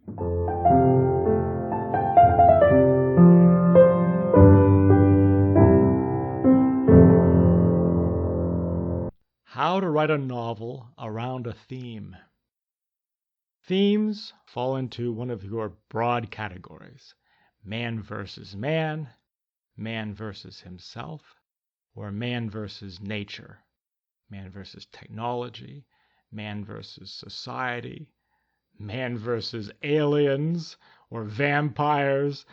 How to write a novel around a theme. Themes fall into one of your broad categories: man versus man, man versus himself, or man versus nature, man versus technology, man versus society, man versus aliens or vampires.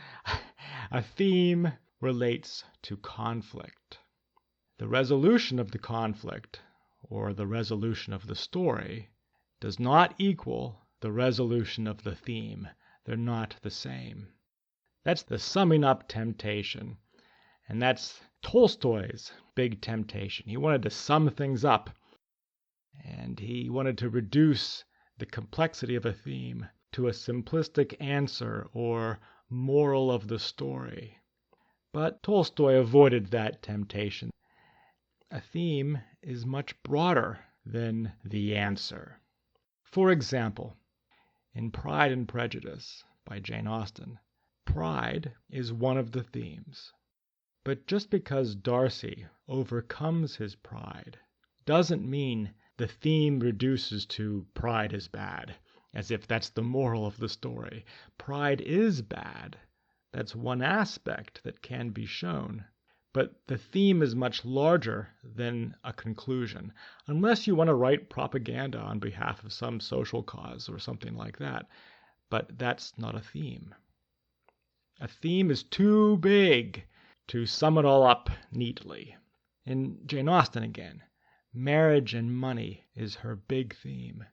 A theme relates to conflict. The resolution of the conflict, or the resolution of the story, does not equal the resolution of the theme. They're not the same. That's the summing up temptation. And that's Tolstoy's big temptation. He wanted to sum things up, and he wanted to reduce the complexity of a theme to a simplistic answer or moral of the story. But Tolstoy avoided that temptation. A theme is much broader than the answer. For example, in Pride and Prejudice by Jane Austen, pride is one of the themes. But just because Darcy overcomes his pride doesn't mean the theme reduces to pride is bad, as if that's the moral of the story. Pride is bad. That's one aspect that can be shown. But the theme is much larger than a conclusion, unless you want to write propaganda on behalf of some social cause or something like that. But that's not a theme. A theme is too big to sum it all up neatly. In Jane Austen again, marriage and money is her big theme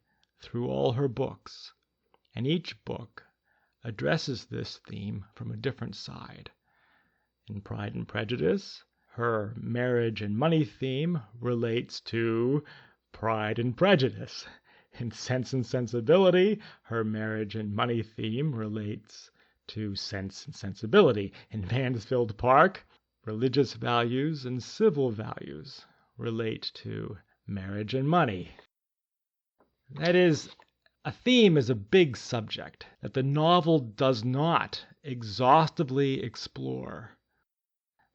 through all her books, and each book addresses this theme from a different side. In Pride and Prejudice, her marriage and money theme relates to Pride and Prejudice. In Sense and Sensibility, her marriage and money theme relates to Sense and Sensibility. In Mansfield Park, religious values and civil values relate to marriage and money. That is, a theme is a big subject that the novel does not exhaustively explore.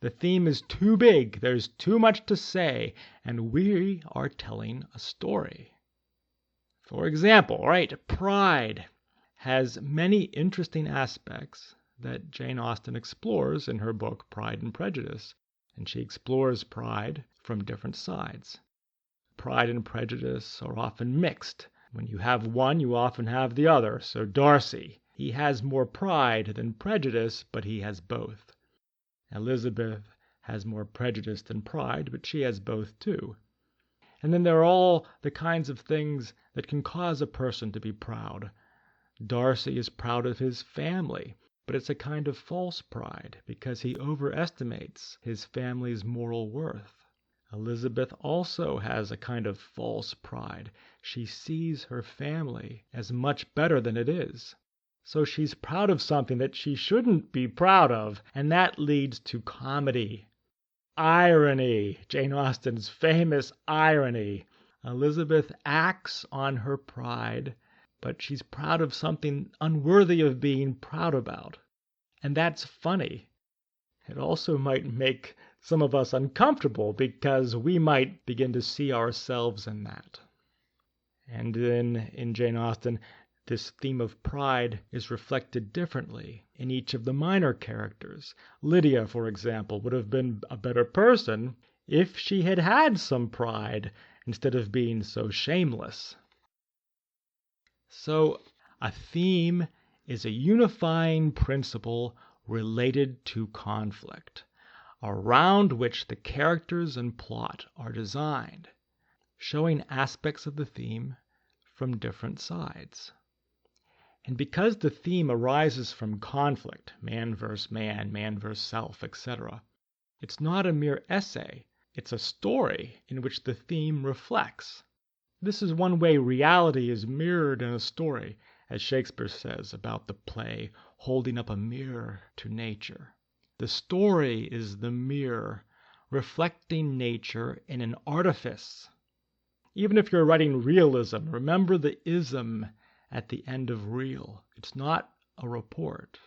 The theme is too big, there's too much to say, and we are telling a story. For example, pride has many interesting aspects that Jane Austen explores in her book Pride and Prejudice, and she explores pride from different sides. Pride and prejudice are often mixed. When you have one, you often have the other. So Darcy, he has more pride than prejudice, but he has both. Elizabeth has more prejudice than pride, but she has both too. And then there are all the kinds of things that can cause a person to be proud. Darcy is proud of his family, but it's a kind of false pride because he overestimates his family's moral worth. Elizabeth also has a kind of false pride. She sees her family as much better than it is. So she's proud of something that she shouldn't be proud of, and that leads to comedy. Irony, Jane Austen's famous irony. Elizabeth acts on her pride, but she's proud of something unworthy of being proud about. And that's funny. It also might make some of us uncomfortable because we might begin to see ourselves in that. And then in Jane Austen, this theme of pride is reflected differently in each of the minor characters. Lydia, for example, would have been a better person if she had had some pride instead of being so shameless. So, a theme is a unifying principle related to conflict, around which the characters and plot are designed, showing aspects of the theme from different sides. And because the theme arises from conflict, man versus man, man versus self, etc., it's not a mere essay, it's a story in which the theme reflects. This is one way reality is mirrored in a story, as Shakespeare says about the play holding up a mirror to nature. The story is the mirror, reflecting nature in an artifice. Even if you're writing realism, remember the ism at the end of real. It's not a report.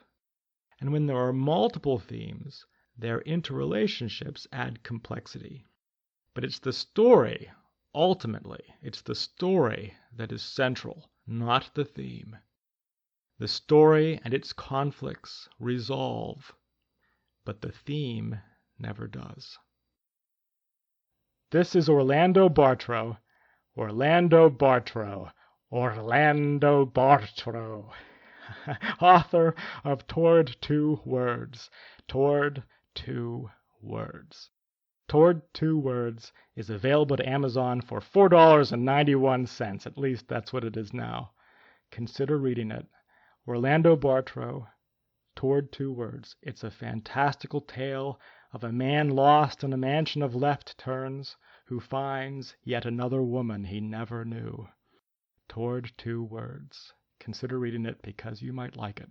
And when there are multiple themes, their interrelationships add complexity. But it's the story, ultimately, it's the story that is central, not the theme. The story and its conflicts resolve, but the theme never does. This is Orlando Bartro. Orlando Bartro. Orlando Bartro. Author of Toward Two Words. Toward Two Words. Toward Two Words is available to Amazon for $4.91. At least that's what it is now. Consider reading it. Orlando Bartro, Toward Two Words. It's a fantastical tale of a man lost in a mansion of left turns who finds yet another woman he never knew. Toward Two Words. Consider reading it because you might like it.